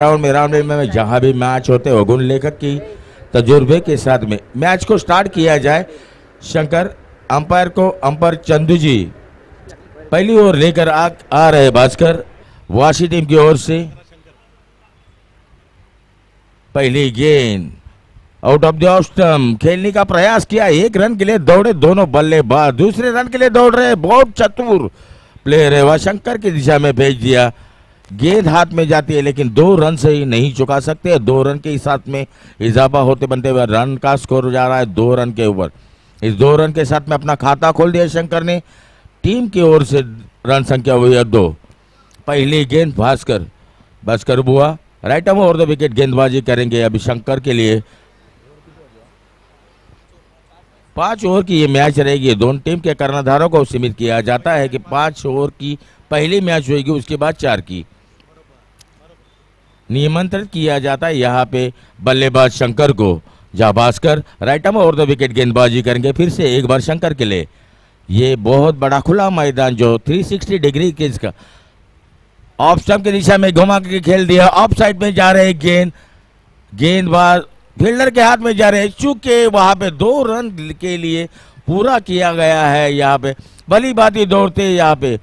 Round में जहां भी मैच होते हो गुण लेखक की तजुर्बे के साथ में मैच को स्टार्ट किया जाए। शंकर अंपायर चंदू जी पहली ओर लेकर आ रहे भास्कर वाशी टीम की ओर से। पहली गेंद out of the off stump, खेलने का प्रयास किया, एक रन के लिए दौड़े दोनों बल्लेबाज, दूसरे रन के लिए दौड़ रहे, बहुत चतुर प्लेयर है वह, शंकर की दिशा में भेज दिया। गेंद हाथ में जाती है लेकिन 2 रन से ही नहीं चुका सकते। 2 रन के साथ में इजाफा होते बनते हुए रन का स्कोर जा रहा है 2 रन के ऊपर। इस 2 रन के साथ में अपना खाता खोल दिया शंकर ने। टीम की ओर से रन संख्या हुई है 2। पहली गेंद भास्कर बुआ right arm over the wicket गेंदबाजी करेंगे अभी शंकर के लिए। 5 ओवर की ये मैच रहेगी। दोनों टीम के कर्णधारों को सीमित किया जाता है कि 5 ओवर की पहली मैच होगी, उसके बाद 4 की नियंत्रित किया जाता है यहाँ पे बल्लेबाज शंकर को। जहां Bhaskar right arm over the wicket गेंदबाजी करेंगे फिर से एक बार शंकर के लिए। ये बहुत बड़ा खुला मैदान जो 360 डिग्री के इसका ऑफ स्टंप की दिशा में घुमा के खेल दिया। ऑफ साइड में जा रहे गेंदबाज फील्डर के हाथ में जा रहे, चूंकि वहां पे 2 रन के लिए पूरा किया गया है। यहाँ पे भली बाती दौड़ते यहाँ पे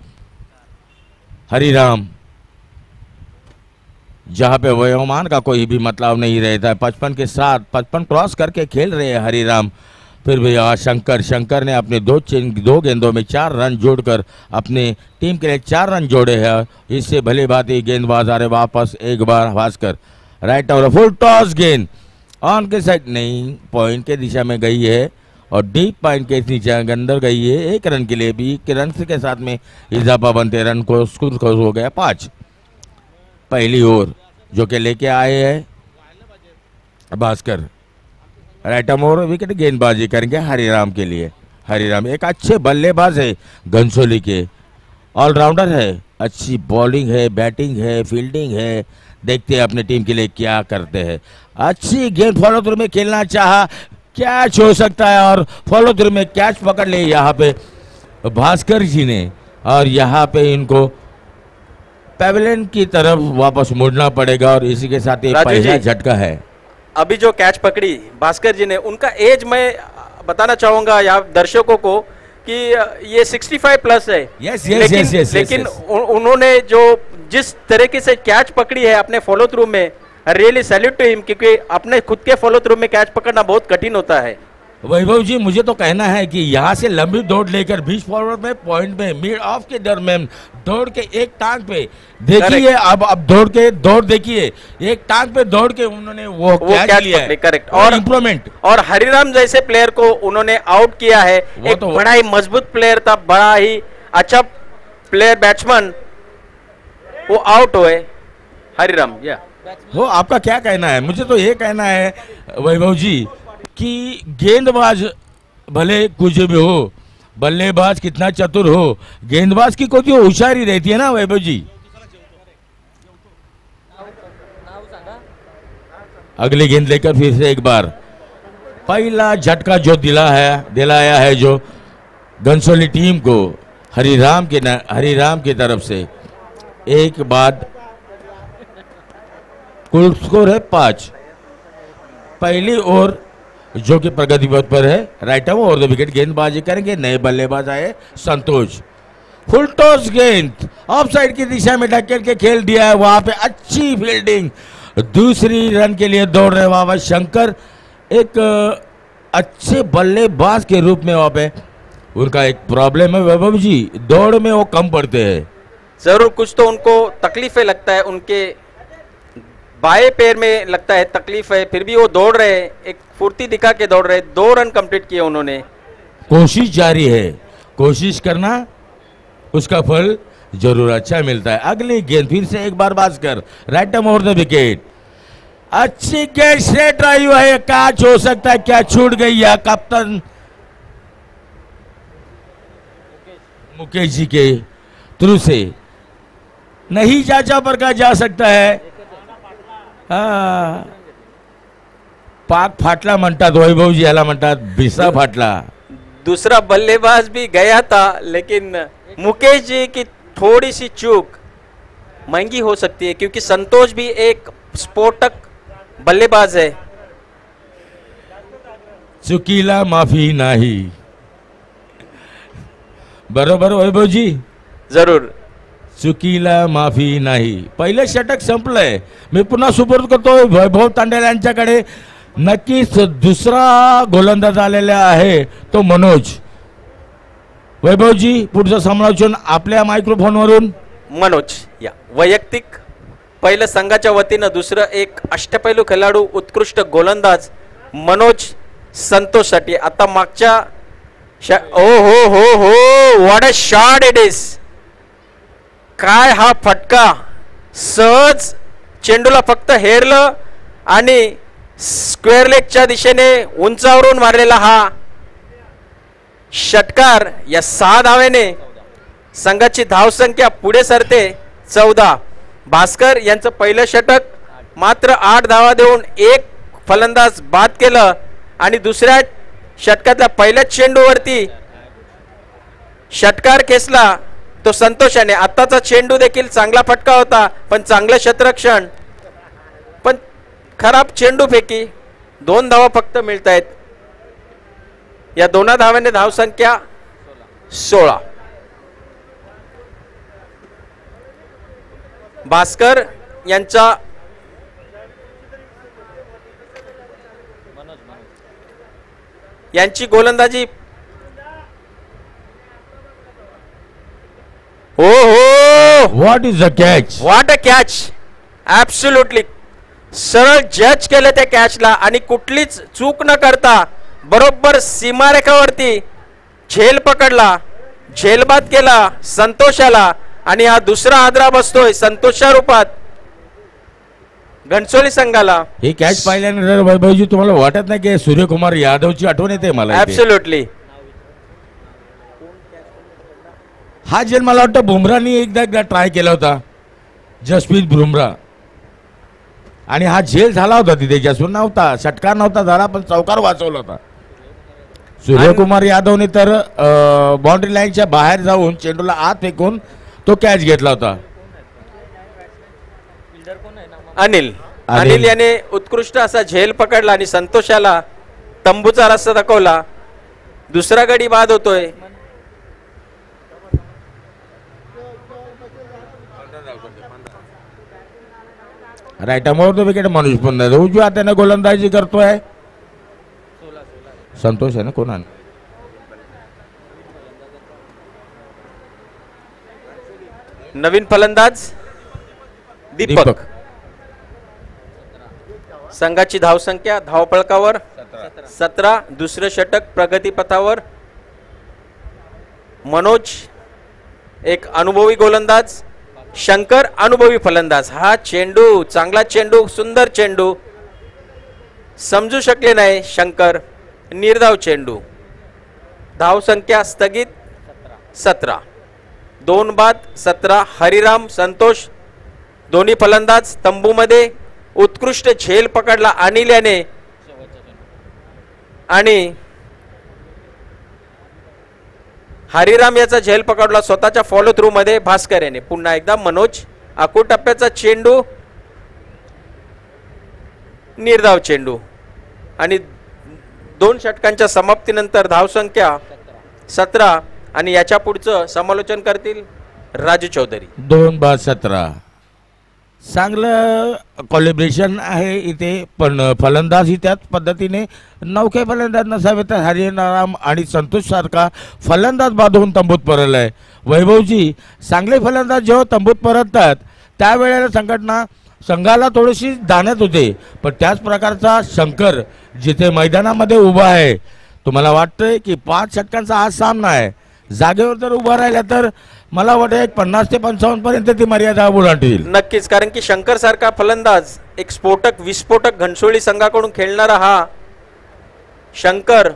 हरिराम, जहां पे वयोमान का कोई भी मतलब नहीं रहता है। 55 क्रॉस करके खेल रहे हैं हरिराम। फिर भी शंकर ने अपने 2 गेंदों में 4 रन जोड़कर अपने टीम के लिए 4 रन जोड़े हैं। इससे भले बाती गेंदबाज आ रहे वापस एक बार भास्कर राइट और फुल टॉस गेंद ऑन के साइड नहीं, पॉइंट के दिशा में गई है और डीप पॉइंट के नीचे अंदर गई है। 1 रन के लिए भी 1 रन के साथ में इजाफा बनते रन को स्कोर हो गया 5। पहली ओवर जो कि लेके आए हैं Bhaskar right arm over wicket गेंदबाजी करेंगे हरिराम के लिए। हरिराम एक अच्छे बल्लेबाज है, घनसोली के ऑलराउंडर है, अच्छी बॉलिंग है, बैटिंग है, फील्डिंग है। देखते हैं अपने टीम के लिए क्या करते हैं। अच्छी गेंद फॉलो थ्रू में खेलना चाहा, कैच हो सकता है और फॉलो थ्रू में कैच पकड़ ले यहाँ पे भास्कर जी ने। और यहाँ पे इनको पेविलियन की तरफ वापस मुड़ना पड़ेगा और इसी के साथ एक पहला झटका है। अभी जो कैच पकड़ी भास्कर जी ने, उनका एज मैं बताना चाहूंगा यहाँ दर्शकों को कि ये 65 प्लस है। लेकिन उन्होंने जो जिस तरीके से कैच पकड़ी है अपने फॉलो थ्रू में, रियली सैल्यूट टू हिम, क्योंकि अपने खुद के फॉलो थ्रू में कैच पकड़ना बहुत कठिन होता है। वैभव जी मुझे तो कहना है कि यहाँ से लंबी दौड़ लेकर बीच फॉरवर्ड में पॉइंट में मिड ऑफ के दरमियान दौड़ के एक टांग पे देखिए, अब दौड़ देखिए, एक टांग पे दौड़ के उन्होंने वो कैच लिया है। करेक्ट और इम्प्रूवमेंट। और हरिराम जैसे प्लेयर को उन्होंने आउट किया है। एक बड़ा ही मजबूत प्लेयर था, बड़ा ही अच्छा प्लेयर बैट्समैन, वो आउट हुए हरिराम। वो आपका क्या कहना है? मुझे तो ये कहना है वैभव जी कि गेंदबाज भले कुछ भी हो, बल्लेबाज कितना चतुर हो, गेंदबाज की कोई होशियारी रहती है ना वैभव जी। अगली गेंद लेकर फिर से एक बार पहला झटका जो दिलाया है जो घनसोली टीम को हरिराम की तरफ से। एक बाद कुल स्कोर है 5। पहली ओवर जो कि प्रगति पथ पर है right arm over the wicket गेंदबाजी करेंगे। नए बल्लेबाज आए संतोष, फुल टॉस गेंद ऑफ साइड की दिशा में ढकेल के खेल दिया है। वहां पे अच्छी फील्डिंग, दूसरी रन के लिए दौड़ रहे वहां शंकर, एक अच्छे बल्लेबाज के रूप में वहां पे उनका एक प्रॉब्लम है वैभव जी, दौड़ में वो कम पड़ते हैं। जरूर कुछ तो उनको तकलीफें लगता है, उनके बाएं पैर में लगता है तकलीफ है, फिर भी वो दौड़ रहे हैं, एक फुर्ती दिखा के दौड़ रहे हैं। 2 रन कंप्लीट किए उन्होंने। कोशिश जारी है, कोशिश करना उसका फल जरूर अच्छा मिलता है। अगली गेंद फिर से एक बार Bhaskar right arm over the wicket, अच्छी गेंद स्ट्रेट ड्राइव है, कैच हो सकता है, क्या छूट गई है कप्तान मुकेश जी के थ्रू से नहीं चाचा पर का जा सकता है। पाक फाटला म्हणतात वैभव जी, याला म्हणतात भिसा फाटला। दूसरा बल्लेबाज भी गया था लेकिन मुकेश जी की थोड़ी सी चूक महंगी हो सकती है, क्योंकि संतोष भी एक स्फोटक बल्लेबाज है. चुकीला माफी नाही. बरोबर वैभवजी? जरूर. चुकीला माफी नाही. पहिलं षटक संपलंय. मी पुन्हा सुपूर्द करतो वैभव तांडेल यांच्याकडे. नक्कीच दुसरा गोलंदाज आलेला आहे तो मनोज. वैभवजी पुढचं समालोचन आपल्या मायक्रोफोनवरून. मनोज या वैयक्तिक पहिलं संघाच्या वतीनं, दुसरं एक अष्टपैलू खेळाडू उत्कृष्ट गोलंदाज मनोज संतोषसाठी. आता मागच्या ओ हो हो हो what a shot it is. काय हा फटका. सहज चेंडूला फक्त हेरलं आणि स्क्वेअर लेगच्या दिशेने उंचावरून मारलेला हा षटकार. या 6 धावेने संघाची धावसंख्या पुढे सरते 14. भास्कर यांचं पहिलं षटक मात्र 8 धावा देऊन एक फलंदाज बाद केलं आणि दुसऱ्या षटकातल्या पहिल्याच चेंडूवरती षटकार खेचला तो संतोषाने. आत्ताचा चेंडू देखील चांगला फटका होता पण चांगलं क्षेत्ररक्षण, पण खराब चेंडू फेकी. 2 धावा फक्त मिळत आहेत. या 2 धावांनी धावसंख्या 16. भास्कर यांचा यांची गोलंदाजी. हो हो what is a catch. What a catch. Absolutely सरळ जज केलं त्या कॅचला आणि कुठलीच चूक न करता बरोबर सीमारेखावरती झेल पकडला, झेलबाद केला संतोषाला. आणि हा दुसरा आदरा बसतोय संतोषच्या रूपात घनसोली संघाला. ही कॅच पाहिल्यानंतर वैभवजी तुम्हाला वाटत नाही की सूर्यकुमार यादवची आठवण येते मला? ऍब्सोल्युटली. हा झेल मला वाटतं बुमरानी एकदा ट्राय केला होता, जसप्रीत बुमरा, आणि हा झेल झाला होता तिथे. जसप्रीत नव्हता, षटकार नव्हता झाला पण चौकार वाचवला होता. सूर्यकुमार यादवने तर बाउंड्री लाईनच्या बाहेर जाऊन चेंडूला आत फेकून तो कॅच घेतला होता. अनिल याने उत्कृष्ट असा झेल पकडला आणि संतोषाला तंबूचा रस्ता दाखवला. दुसरा गडी बाद होतोय. राईट अमोर तो विकेट मनोज पण उजव्या हाताने गोलंदाजी करतोय. संतोष आहे ना कोणा. नवीन फलंदाज दीपक. संघाची धावसंख्या धावफलकावर 17. दुसरं षटक प्रगतीपथावर. मनोज एक अनुभवी गोलंदाज, शंकर अनुभवी फलंदाज. हा चेंडू चांगला चेंडू, सुंदर चेंडू, समजू शकले नाही शंकर. निर्धाव चेंडू. धावसंख्या स्थगित 17. 2 बाद 17. हरिराम संतोष दोन्ही फलंदाज तंबूमध्ये. उत्कृष्ट झेल पकडला अनिल याने आणि हरिराम याचा झेल पकडला स्वतःच्या फॉलो थ्रू मध्ये भास्कर याने. पुन्हा एकदा मनोज. आखूड टप्प्याचा चेंडू, निर्धाव चेंडू आणि 2 षटकांच्या समाप्तीनंतर धावसंख्या 17. आणि याच्या पुढचं समालोचन करतील राजू चौधरी. 2 बाद 17. चांगलं कॉलिब्रेशन आहे इथे, पण फलंदाज ही त्याच पद्धतीने नौके फलंदाज नसावे तर हरिराम आणि संतोष सारखा फलंदाज बाद होऊन तंबूत परतलाय. वैभवजी, चांगले फलंदाज जेव्हा तंबूत परततात त्यावेळेला संघाला थोडीशी दाण्यात होते, पण त्याच प्रकारचा शंकर जिथे मैदानामध्ये उभा आहे, तुम्हाला वाटतंय की 5 षटकांचा हा सामना आहे, जागेवर जर उभा राहिला तर मला वाटतं 50 ते 55 पर्यंत ती मर्यादा ओलांडतील. नक्कीच, कारण की शंकर सारखा फलंदाज, एक स्फोटक विस्फोटक घनसोली संघाकडून खेळणारा हा शंकर,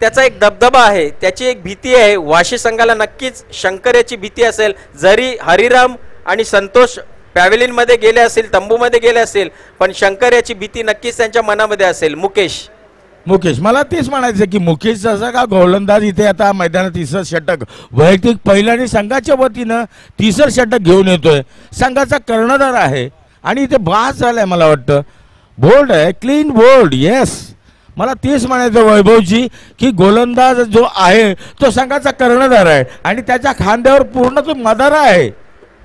त्याचा एक दबदबा आहे, त्याची एक भीती आहे. वाशी संघाला नक्कीच शंकर याची भीती असेल. जरी हरिराम आणि संतोष पॅव्हेलियन मध्ये गेले असेल, तंबूमध्ये गेले असेल, पण शंकर याची भीती नक्कीच त्यांच्या मनामध्ये असेल. मुकेश, मला तेच म्हणायचं की मुकेश जसा का गोलंदाज इथे आता मैदानात 3रं षटक वैयक्तिक पहिल्याने संघाच्या वतीनं 3रं षटक घेऊन येतोय. संघाचा कर्णधार आहे आणि इथे बास झालाय मला वाटतं. बोल्ड आहे, क्लीन बोल्ड. येस, मला तेच म्हणायचं वैभवजी की गोलंदाज जो आहे तो संघाचा कर्णधार आहे आणि त्याच्या खांद्यावर पूर्ण तो मदारा आहे.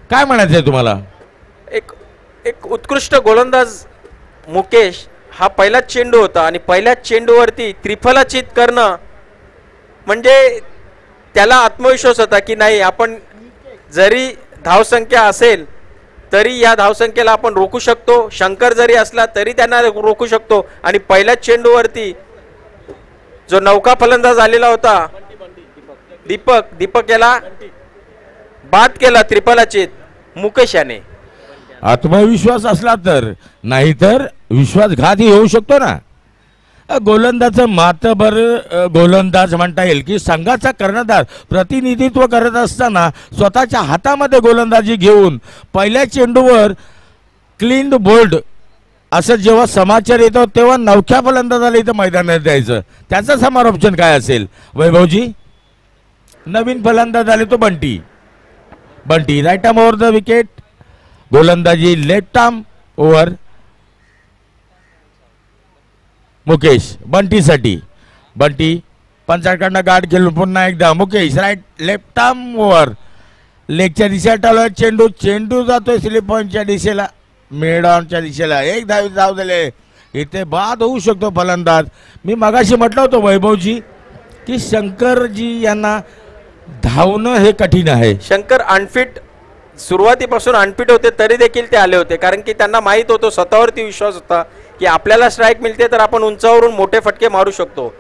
काय म्हणायचं आहे तुम्हाला? एक उत्कृष्ट गोलंदाज मुकेश हा पहिलाच चेंडू होता आणि पहिल्याच चेंडूवरती त्रिफलाचीत करणं म्हणजे त्याला आत्मविश्वास होता की नाही, आपण जरी धावसंख्या असेल तरी या धावसंख्येला आपण रोखू शकतो. शंकर जरी असला तरी त्यांना रोखू शकतो. आणि पहिल्याच चेंडूवरती जो नौका फलंदाज आलेला होता दीपक याला बाद केला त्रिफलाचीत मुकेश याने. आत्मविश्वास असला तर, नाहीतर विश्वासघातही होऊ शकतो ना. गोलंदाज मातबर गोलंदाज म्हणता येईल की संघाचा कर्णधार प्रतिनिधित्व करत असताना स्वतःच्या हातामध्ये गोलंदाजी घेऊन पहिल्या चेंडूवर क्लीन बोल्ड असं जेव्हा समाचार येतो तेव्हा नवख्या फलंदाजाला इथं मैदानात द्यायचं. त्याचं समारोपशन काय असेल वैभवजी? नवीन फलंदाज आले तो Bunty right arm over the wicket. गोलंदाजी लेफ्ट आर्म ओव्हर मुकेश. बंटीसाठी बंटी पंचाकडनं गाठ घेऊन पुन्हा एकदा Mukesh right left arm over. लेगच्या दिशेला टाळला चेंडू जातोय स्लिप पॉईंटच्या दिशेला, मिड ऑनच्या दिशेला. एक धावी धाव झाले. इथे बाद होऊ शकतो फलंदाज. मी मगाशी म्हटलं होतं वैभवजी की शंकरजी यांना धावणं हे कठीण आहे. शंकर अनफिट, सुरुवातीपासून अनफिट होते तरी देखील ते आले होते, कारण की त्यांना माहित होतं, स्वतःवरती विश्वास होता की आपल्याला स्ट्राईक मिळते तर आपण उंचावरून मोठे फटके मारू शकतो.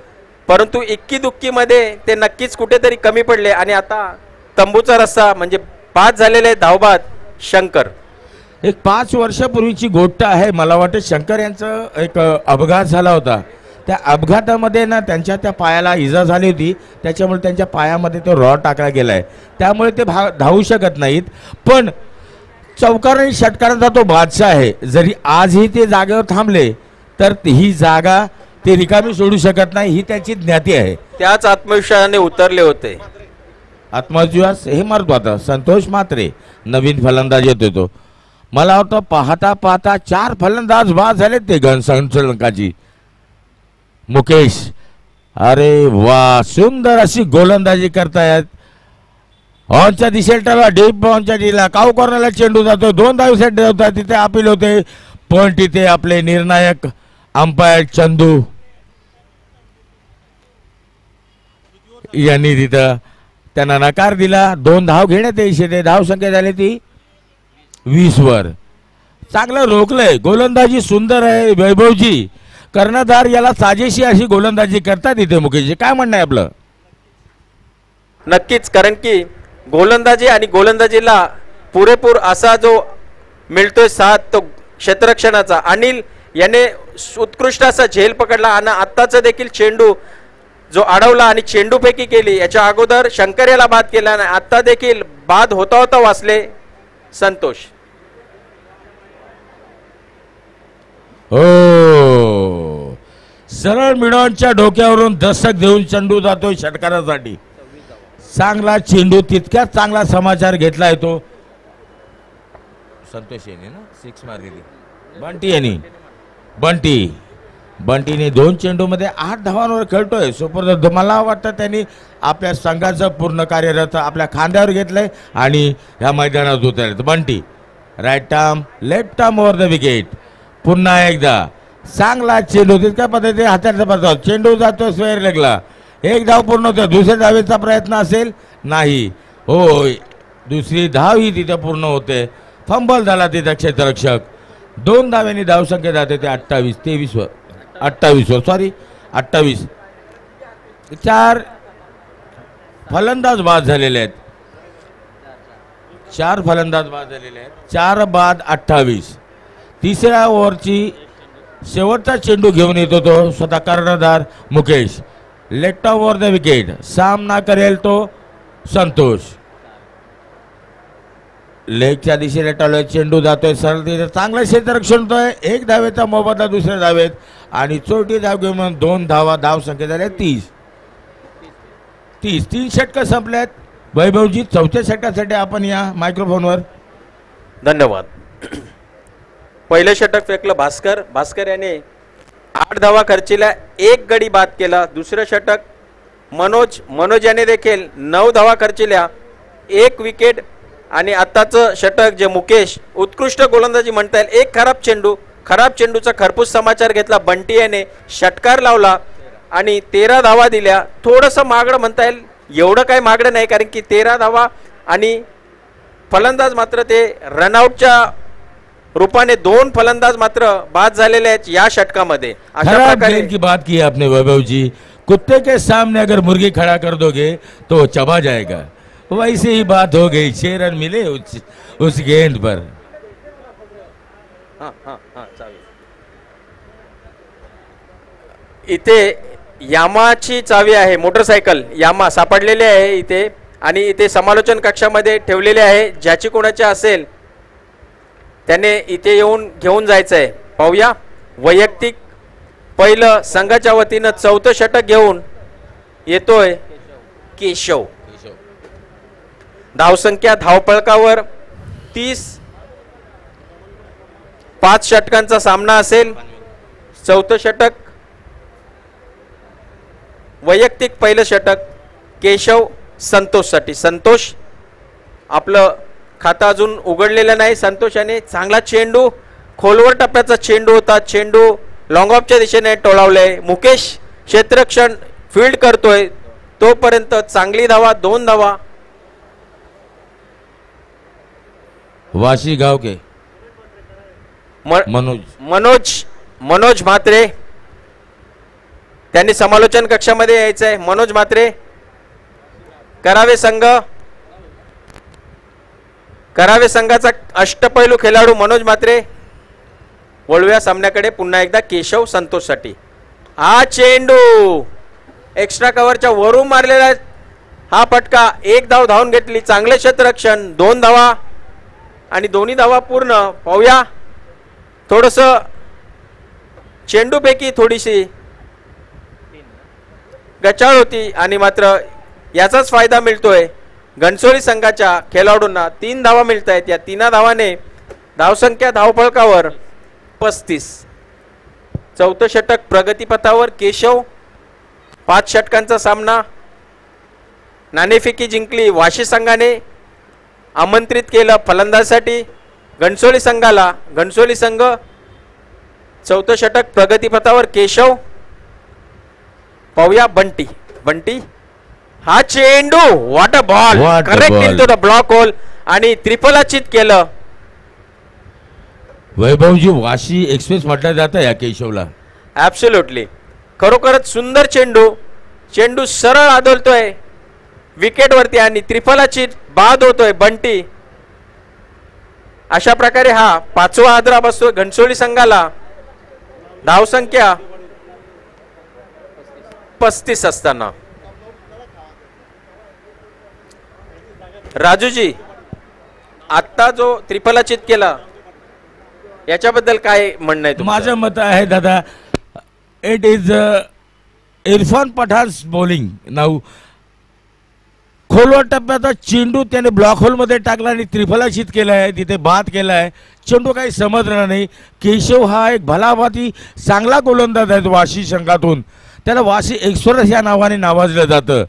परंतु इक्की दुक्कीमध्ये ते नक्कीच कुठेतरी कमी पडले आणि आता तंबूचा रस्सा म्हणजे बाद झालेले धावबाद शंकर. एक 5 वर्षापूर्वीची गोष्ट आहे. मला वाटतं शंकर यांचं एक अपघात झाला होता. त्या अपघातामध्ये ना त्यांच्या त्या पायाला इजा झाली होती, त्याच्यामुळे त्यांच्या पायामध्ये तो रॉड टाकला गेला आहे. त्यामुळे ते धावू शकत नाहीत. पण चौकार आणि षटकारांचा तो बादशाह आहे. जरी आजही ते जागेवर थांबले तर ही जागा ते रिकामी सोडू शकत नाही, ही त्याची ज्ञाती आहे. त्याच आत्मविश्वासाने उतरले होते. आत्मविश्वास हे महत्वाचं. संतोष मात्रे नवीन फलंदाज येतो तो. मला वाटतं पाहता 4 फलंदाज बाद झाले ते श्रीलंकाची. मुकेश, अरे वा, सुंदर अशी गोलंदाजी करतायत. ऑनच्या दिशेला टाळा, डीप ऑनच्या दिला, काऊ कॉर्नरला चेंडू जातो. 2 धावेसाठी होता, तिथे अपील होते. पण तिथे आपले निर्णायक अंपायर चंदू यांनी तिथं त्यांना नकार दिला. 2 धाव घेण्यात यायचे. धाव संख्या झाली ती 20 वर. चांगलं रोखलंय. गोलंदाजी सुंदर आहे वैभवजी. कर्णधार याला साजेशी अशी गोलंदाजी करतात इथे मुकेशजी. काय म्हणणं आहे आपलं? नक्कीच, कारण की गोलंदाजी आणि गोलंदाजीला पुरेपूर असा जो मिळतोय साथ तो क्षेत्ररक्षणाचा. अनिल याने उत्कृष्ट असा झेल पकडला आणि आत्ताचा देखील चेंडू जो अडवला आणि चेंडूफेकी केली. याच्या अगोदर शंकर याला बाद केला नाही, आता देखील बाद होता वाचले संतोष. हो, सरळ मिडॉनच्या डोक्यावरून दशक देऊन चेंडू जातोय षटकारासाठी. चांगला चेंडू, तितक्याच चांगला समाचार घेतलाय तो संतोष यांनी ना. 6 मार्क बंटी यांनी. बंटीने 2 चेंडूमध्ये 8 धावांवर खेळतोय. सुपर. मला वाटतं त्यांनी आपल्या संघाचं पूर्ण कार्यरत आपल्या खांद्यावर घेतलंय आणि ह्या मैदानात उतरले. Bunty right arm left arm over the wicket. पुन्हा एकदा चांगला चेंडू, तितक्या पद्धतीने हाताचा पडतो. चेंडू जातो स्क्वेअर लेगला. 1 धाव पूर्ण होते. दुसऱ्या धावेचा प्रयत्न असेल, नाही. होय, दुसरी धाव ही तिथे पूर्ण होते. फंबल झाला तिथे क्षेत्ररक्षक. 2 धाव्यांनी धावसंख्या जाते ते 28 वर. 4 फलंदाज बाद झालेले आहेत. 4 फलंदाज बाद झालेले आहेत. 4 बाद 28. तिसऱ्या ओव्हरची शेवटचा चेंडू घेऊन येतो तो स्वतः कर्णधार Mukesh. Left over the wicket. सामना करेल तो संतोष. लेगच्या दिशेने टाळून चेंडू जातोय सरळ तिथे. चांगलं क्षेत्ररक्षण होतोय. 1 धावेचा मोबदला दुसऱ्या धावेत आणि चोटी धाव घेऊन 2 धावा. धाव संख्या झाल्या 30. 3 षटकं संपल्यात. वैभवजी, 4थ्या षटकासाठी आपण या मायक्रोफोनवर. धन्यवाद. पहिलं षटक फेकलं भास्कर याने 8 धावा खर्चीला, 1 गडी बाद केला. दुसरं षटक मनोज याने देखील 9 धावा खर्चील्या, 1 विकेट. आणि आत्ताचं षटक जे मुकेश, उत्कृष्ट गोलंदाजी म्हणता येईल. 1 खराब चेंडूचा खरपूस समाचार घेतला. बंटी याने षटकार लावला आणि 13 धावा दिल्या. थोडंसं मागडं म्हणता येईल, एवढं काही मागडं नाही, कारण की 13 धावा आणि फलंदाज मात्र ते रनआउटच्या रूपाने 2 फलंदाज मात्र बाद झालेले आहेत या षटकामध्ये. अशा प्रकारे की बात की आपने वैभव जी, कुत्ते के सामने अगर मुर्गी खड़ा कर दोगे तो चबा जाएगा, वैसे ही बात हो गई. 6 रन मिले उस गेंद पर. इथे यामाची चावी आहे, मोटरसायकल यामा सापडलेली आहे इथे, आणि इथे समालोचन कक्षामध्ये ठेवलेले आहे. ज्याची कोणाची असेल त्याने इथे येऊन घेऊन जायचं आहे. पाहूया, वैयक्तिक पहिलं संघाच्या वतीनं 4थं षटक घेऊन येतोय केशव. धावसंख्या धावपळकावर 30, 5 षटकांचा सामना असेल. 4थं षटक, वैयक्तिक पहिलं षटक केशव संतोषसाठी. संतोष, आपलं खातं अजून उघडलेलं नाही. संतोष याने चांगला चेंडू, खोलवर टप्प्याचा चेंडू होता, चेंडू लॉंग ऑफच्या दिशेने टोळावलंय. मुकेश क्षेत्ररक्षण फील्ड करतोय, तोपर्यंत चांगली धावा, 2 धावा. वाशी गाव के मनोज म्हात्रे, त्यांनी समालोचन कक्षामध्ये यायचं आहे. मनोज म्हात्रे, करावे संघाचा अष्टपैलू खेळाडू मनोज म्हात्रे. वळूया सामन्याकडे पुन्हा एकदा केशव संतोषसाठी. हा चेंडू एक्स्ट्रा कव्हरच्या वरून मारलेला हा फटका. 1 धाव धावून घेतली. चांगले क्षेत्ररक्षण, 2 धावा आणि दोन्ही धावा पूर्ण. पाहूया, थोडस चेंडूपैकी थोडीशी गचाळ होती आणि मात्र याचाच फायदा मिळतोय घनसोली संघाच्या खेळाडूंना. 3 धावा मिळत आहेत. या 3 धावाने धावसंख्या धावफलकावर 35. 4थं षटक प्रगतीपथावर. केशव, 5 षटकांचा सामना. नाणेफेकी जिंकली वाशी संघाने. आमंत्रित केलं फलंदाजसाठी घनसोली संघाला. घनसोली संघ 4थं षटक प्रगतीपथावर. केशव, पाहूया बंटी, हा चेंडू, what a ball, correct into the block hole आणि त्रिफलाचित केलं. वैभवजी, वाशी एक्सप्रेस म्हटलं जातं या केशवला. ऍब्सोल्युटली, खरोखरच सुंदर चेंडू सरळ आदळतोय विकेट वरती आणि त्रिफलाचित बाद होतोय बंटी. अशा प्रकारे हा 5वा आदरा बसतोय घनसोली संघाला. धावसंख्या 35 असताना. राजूजी, आता जो त्रिफलाचित केला याच्याबद्दल काय म्हणणं आहे? माझं मत आहे दादा, it is Irfan Pathans bowling. Now खोलवर टप्प्याचा चेंडू त्याने ब्लॉक होल मध्ये टाकला आणि त्रिफलाचित केलाय, तिथे बाद केलाय. चेंडू काही समजला नाही. केशव हा एक भलाभाती चांगला गोलंदाज आहे वाशी संघातून. त्याला वाशी एक्सप्रेस या नावाने नावाजलं जातं.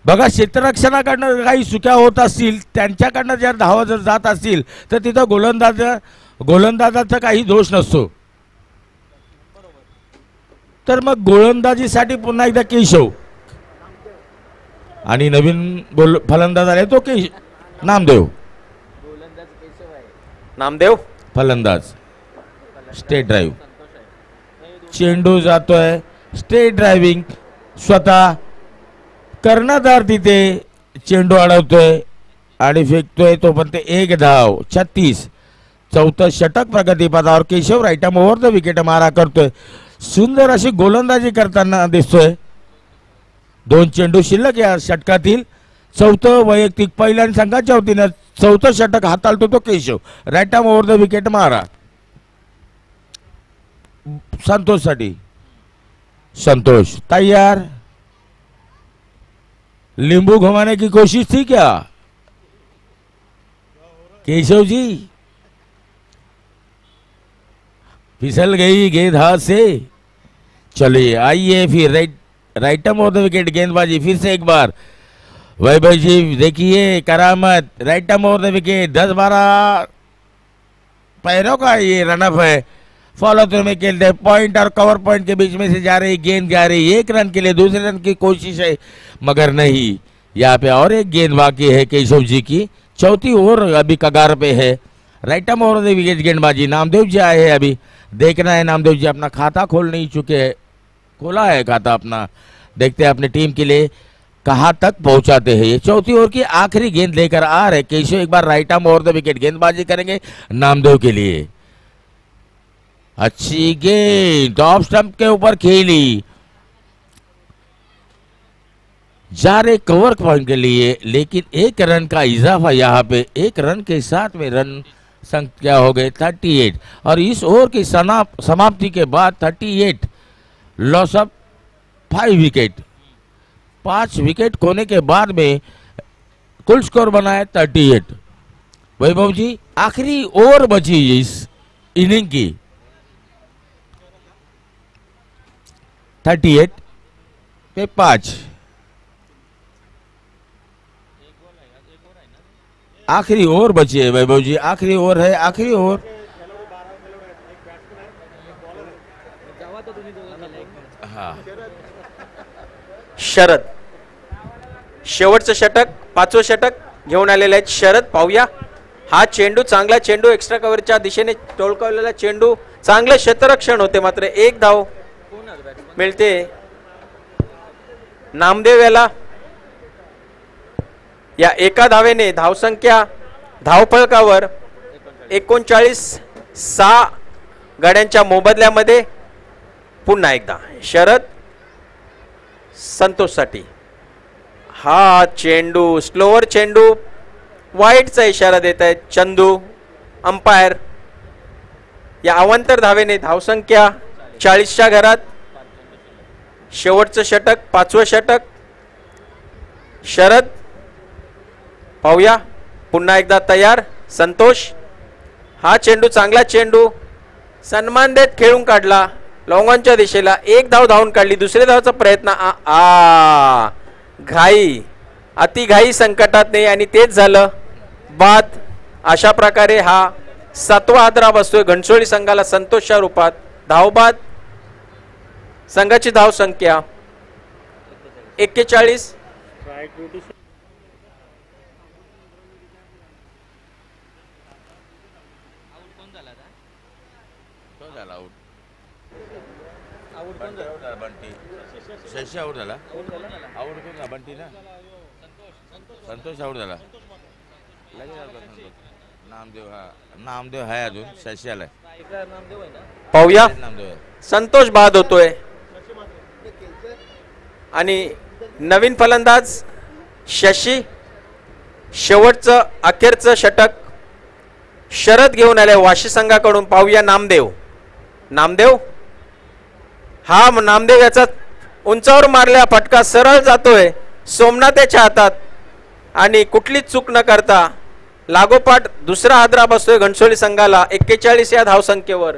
बघा, क्षेत्ररक्षणाकडनं काही चुक्या होत असतील, त्यांच्याकडनं जर धावा जर जात असतील तर तिथं गोलंदाजाचा काही दोष नसतो. तर मग गोलंदाजीसाठी पुन्हा एकदा केशव आणि नवीन फलंदाज आले तो नामदेव फलंदाज. स्टेट ड्राईव्ह, चेंडू जातोय स्टेट ड्रायव्हिंग, स्वतः कर्णधार तिथे चेंडू अडवतोय आणि फेकतोय. तो पण ते 1 धाव. 36. 4थं षटक प्रगतीपथावर. Keshav right arm over the wicket मारा करतोय. सुंदर अशी गोलंदाजी करताना दिसतोय. 2 चेंडू शिल्लक या षटकातील. 4थं वैयक्तिक पहिल्या संघाच्या वतीनं 4थं षटक हाताळतो तो Keshav. Right arm over the wicket मारा संतोषसाठी. संतोष तैयार. नींबू घुमाने की कोशिश थी क्या केशव जी? फिसल गई गेंद हाथ से। चलिए आइए फिर right arm off the wicket गेंदबाजी फिर से एक बार। वैभव जी देखिए करामत, right arm off the wicket, 10-12 पैरों का ये रनअप है। फॉलो थ्रू में खेलते हैं, पॉइंट और कवर पॉइंट के बीच में से जा रही गेंद, जा रही 1 रन के लिए, दूसरे रन की कोशिश है मगर नहीं। यहाँ पे और एक गेंद बाकी है केशव जी की, चौथी ओवर अभी कगार पे है। Right arm off the wicket गेंदबाजी। नामदेव जी आए हैं, अभी देखना है नामदेव जी अपना खाता खोल नहीं चुके हैं, खोला है खाता अपना, देखते हैं अपनी टीम के लिए कहां तक पहुंचाते हैं। ये चौथी ओवर की आखिरी गेंद लेकर आ रहे केशव, एक बार right arm over the wicket गेंदबाजी करेंगे नामदेव के लिए। अच्छी गेंद टॉप स्टंप के ऊपर खेली, जा रहे कवर पॉइंट के लिए, लेकिन 1 रन का इजाफा यहाँ पे, 1 रन के साथ में रन संख्या हो गए 38। और इस ओवर की समाप्ति के बाद 38, लॉस ऑफ 5 विकेट, 5 विकेट खोने के बाद में कुल स्कोर बनाया 38। वैभव जी आखिरी ओवर बची इस इनिंग की, 38 पे 5, आखिरी ओवर बची है वैभव जी, आखिरी ओवर है, आखिरी ओवर। हाँ शरद शेवटचं षटक, 5वं षटक घेऊन आलेले आहेत शरद। पाहूया हा चेंडू, चांगला चेंडू, एक्स्ट्रा कव्हरच्या दिशेने टोलकावलेला चेंडू, चांगले क्षेत्ररक्षण होते, मात्र 1 धाव मिळते नामदेव याला। या एका धावेने धावसंख्या धावफलकावर 39-6 गाड्यांच्या मोबदल्यामध्ये पुन्हा एकदा शरद संतोषसाठी। हा चेंडू स्लोअर चेंडू, वाईटचा इशारा देत आहेत चंदू अंपायर। या अवांतर धावेने धावसंख्या 40च्या घरात। शेवटचं षटक, 5वं षटक शरद। पाहूया पुन्हा एकदा तयार संतोष। हा चेंडू, चांगला चेंडू, सन्मान देत खेळून काढला लॉंगॉनच्या दिशेला, 1 धाव धावून काढली। दुसऱ्या धावचा प्रयत्न, घाई, अति घाई संकटात नाही आणि तेच झालं बाद। अशा प्रकारे हा 7वा हादरा बसतोय घनसोळी संघाला संतोषच्या रूपात। धावबाद, संघाची धाव संख्या 41। शशी आउट झाला, आउट कोण बंटी ना, संतोष आउट झाला, नामदेव, हा नामदेव आहे अजून, शशी आलाय। पाहूया नामदेव आहे, संतोष बाद होतोय आणि नवीन फलंदाज शशी। शेवटचं अखेरचं षटक शरद घेऊन आले वाशी संघाकडून। पाहूया नामदेव, नामदेव हा नामदेव याचा उंचावर मारलेला फटका सरळ जातोय सोमनाथच्या हातात आणि कुठलीच चूक न करता लागोपाठ दुसरा हादरा बसतोय घनसोळी संघाला 41 या धावसंख्येवर।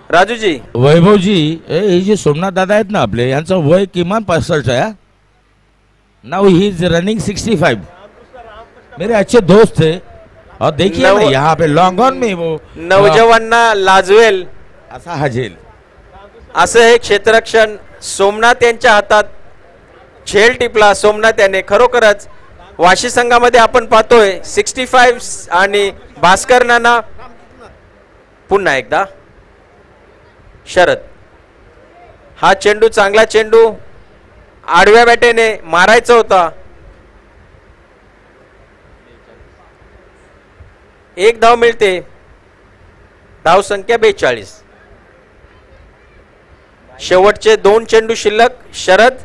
राजूजी, वैभवजी, हे जे सोमनाथ दादा आहेत ना आपले, यांचं वय किमान 65 है। Now he is running 65। मेरे अच्छे दोस्त थे और देखिए ना यहाँ पे लॉन्ग ऑन में वो नौजवानांना लाजवेल असा हजेल, असं हे क्षेत्ररक्षण सोमनाथ यांच्या हातात झेल टिपला सोमनाथ याने। खरोखरच वाशी संघामध्ये आपण पाहतोय 65 आणि भास्कर नाना। पुन्हा एकदा शरद, हा चेंडू, चांगला चेंडू, आडव्या बॅटेने मारायचा होता, 1 धाव मिळते, धाव संख्या 42। शेवटचे 2 चेंडू शिल्लक शरद।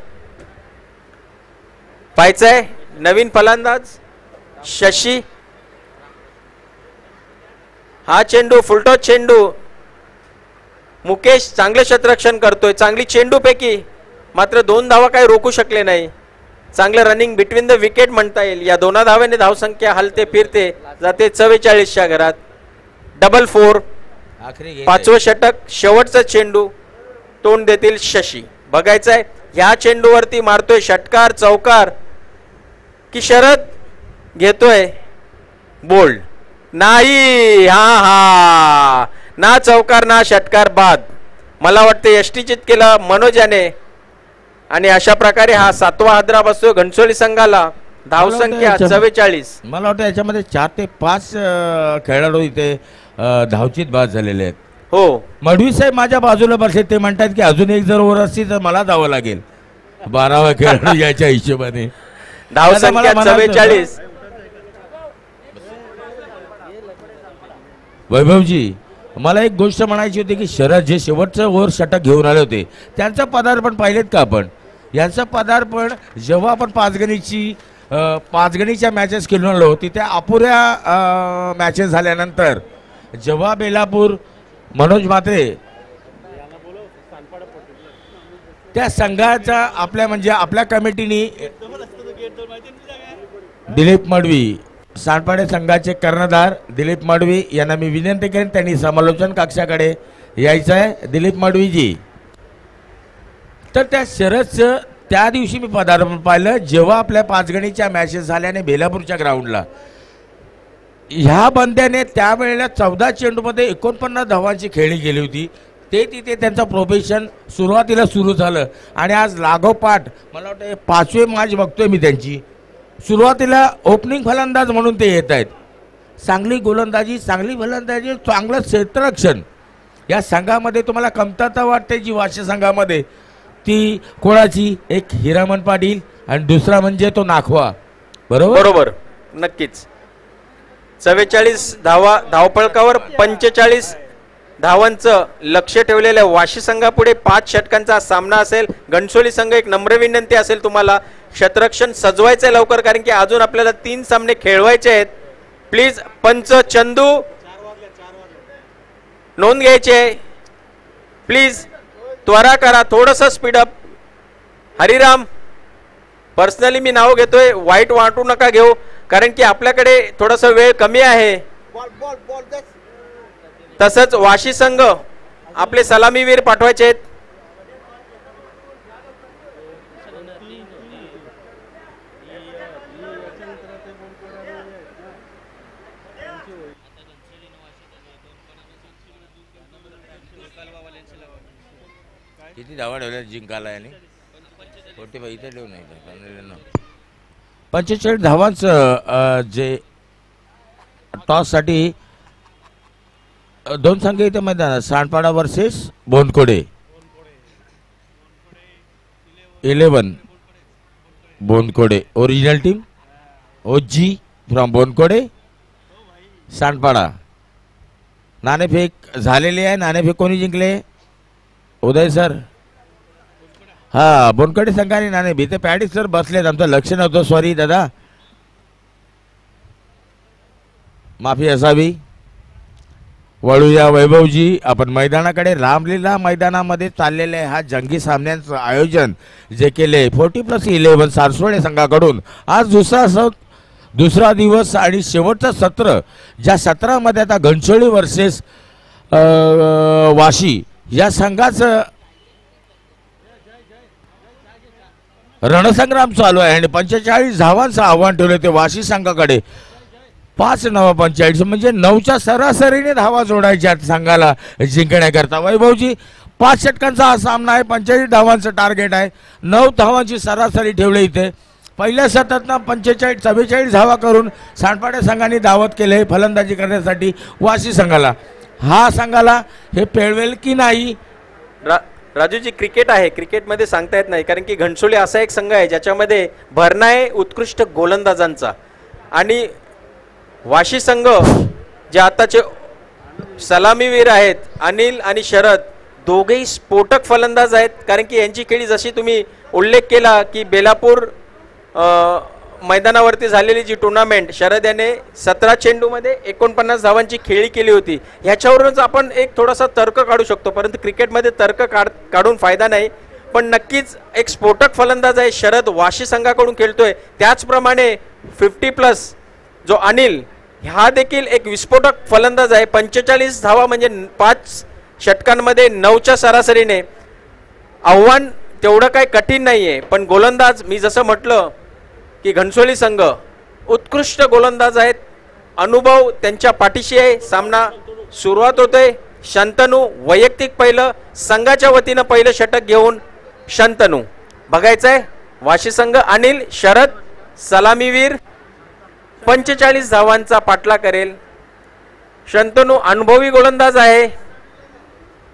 पाहायचंय नवीन फलंदाज शशी। हा चेंडू फुलटॉस चेंडू, मुकेश चांगले क्षेत्ररक्षण करतोय, चांगली चेंडूपैकी, मात्र 2 धावा काही रोखू शकले नाही। चांगलं रनिंग बिटवीन द विकेट म्हणता येईल। या 2 धावाने धावसंख्या हलते फिरते जाते 44च्या घरात। डबल 4 पाचवं षटक, शेवटचा चेंडू, तोंड देतील शशी. बघायचंय ह्या चेंडूवरती मारतोय षटकार चौकार की शरद घेतोय बोल्ड. नाही, हा हा, ना चौकार ना षटकार बाद. मला वाटतं यष्टीचित केलं मनोज याने आणि अशा प्रकारे हा 7वा हादरा बसतोय घनसोली संघाला. धावसंख्या 44. मला वाटतं याच्यामध्ये 4 ते 5 खेळाडू इथे धावचीत बाद झालेले आहेत. हो, मडवी साहेब माझ्या बाजूला बसले, ते म्हणतात की अजून एक जर ओव्हर असती तर मला जावं लागेल 12वा खेळाडू याच्या हिशोबाने. धावसंख्या 44. वैभवजी, मला एक गोष्ट म्हणायची होती की शरद जे शेवटचं ओव्हर षटक घेऊन आले होते त्यांचं पदार्पण पाहिलेत का आपण? यांचं पदार्पण जेव्हा आपण पाचगणीच्या मॅचेस खेळून आलो तिथे अपुऱ्या मॅचेस झाल्यानंतर जेव्हा बेलापूर मनोज म्हात्रे त्या संघाचा आपल्या कमिटीने दिलीप मडवी, सांडपाडे संघाचे कर्णधार दिलीप मडवी यांना मी विनंती करेन त्यांनी समालोचन कक्षाकडे यायचं आहे. दिलीप मडवीजी, तर त्या शरदचं त्या दिवशी मी पदार्पण पाहिलं जेव्हा आपल्या पाचगणीच्या मॅचेस झाल्याने बेलापूरच्या ग्राउंडला. ह्या बंद्याने त्यावेळेला 14 चेंडूमध्ये 49 धावांची खेळी गेली होती. ते तिथे त्यांचं प्रोफेशन सुरुवातीला सुरू झालं आणि आज लागोपाठ मला वाटतं 5वे मॅच बघतोय मी त्यांची. सुरुवातीला ओपनिंग फलंदाज म्हणून ते येत आहेत. चांगली गोलंदाजी, चांगली फलंदाजी, चांगलं क्षेत्ररक्षण. या संघामध्ये तुम्हाला कमतरता वाटते जी वाशी संघामध्ये ती कोणाची? एक हिरामन पाटील आणि दुसरा म्हणजे तो नाखवा. बरोबर, नक्कीच. 44 धावा धावफलकावर 45 धावांचं लक्ष ठेवलेल्या वाशी संघापुढे 5 षटकांचा सामना असेल. घनसोली संघ एक नम्र विनंती असेल तुम्हाला, क्षेत्ररक्षण सजवायचंय लवकर कारण की अजून आपल्याला 3 सामने खेळवायचे आहेत. प्लीज पंच चंदू नोंद घ्यायचे, प्लीज त्वरा करा, थोडंसं स्पीडअप. हरिराम, पर्सनली मी नाव घेतोय, वाईट वाटू नका घेऊ कारण की आपल्याकडे थोडासा वेळ कमी आहे. तसंच वाशी संघ आपले सलामीवीर पाठवायचे आहेत. किती धावा ठेवल्या जिंकायला आणि 45 इथे ठेवू नाही 45 धावांचं जे टॉससाठी 2 संघ इथे मैदानात. सांडपाडा वर्सेस बोनकोडे. 11 बोनकोडे ओरिजिनल टीम, ओजी फ्रॉम बोनकोडे सांडपाडा. नाणेफेक झालेली आहे. नाणेफेक कोणी जिंकले? उदय सर. हा, बोनकडे संघाने नाणे भीते पॅडिस सर बसलेत, आमचं लक्ष नव्हतं, सॉरी दादा, माफी असावी. वळूया वैभवजी आपण मैदानाकडे. रामलीला मैदानामध्ये चाललेले हा जंगी सामन्यांचं आयोजन जे केले 40+11 सारसोडे संघाकडून. आज दुसरा दिवस आणि शेवटचं सत्र, ज्या सत्रामध्ये आता घनसोली वर्सेस वाशी या संघाचं रणसंग्राम चालू आहे आणि 45 धावांचं आव्हान ठेवलं ते वाशी संघाकडे. 5-9-45 म्हणजे 9च्या सरासरीने धावा जोडायच्या संघाला जिंकण्याकरता. वैभवजी, 5 षटकांचा हा सामना आहे, 45 धावांचं टार्गेट आहे, 9 धावांची सरासरी ठेवली इथे. पहिल्या सत्रातनं 45-44 धावा करून सांडपाडे संघाने दावत केले फलंदाजी करण्यासाठी वाशी संघाला. हा संघाला हे पेळवेल की नाही? राजूजी, क्रिकेट आहे, क्रिकेटमध्ये सांगता येत नाही कारण की घनसोली असा एक संघ आहे ज्याच्यामध्ये भरणा आहे उत्कृष्ट गोलंदाजांचा आणि वाशी संघ जे आताचे सलामीवीर आहेत अनिल आणि शरद दोघेही स्फोटक फलंदाज आहेत कारण की यांची खेळी जशी तुम्ही उल्लेख केला की बेलापूर मैदानावरती झालेली जी टुर्नामेंट शरद याने 17 चेंडूमध्ये 49 धावांची खेळी केली होती. ह्याच्यावरूनच आपण एक थोडासा तर्क काढू शकतो, परंतु क्रिकेटमध्ये तर्क काढून फायदा नाही. पण नक्कीच एक स्फोटक फलंदाज आहे शरद, वाशी संघाकडून खेळतोय. त्याचप्रमाणे 50+ जो अनिल हा देखील एक विस्फोटक फलंदाज आहे. 45 धावा म्हणजे 5 षटकांमध्ये 9च्या सरासरीने. आव्हान तेवढं काही कठीण नाहीये, पण गोलंदाज मी जसं म्हटलं की घनसोली संघ उत्कृष्ट गोलंदाज आहेत. अनुभव त्यांच्या पाठीशी आहे. सामना सुरुवात होतोय. शंतनू वैयक्तिक पहिलं, संघाच्या वतीनं पहिलं षटक घेऊन शंतनू बघायचंय. वाशी संघ अनिल शरद सलामीवीर 45 धावांचा पाठलाग करेल. शंतनू अनुभवी गोलंदाज आहे.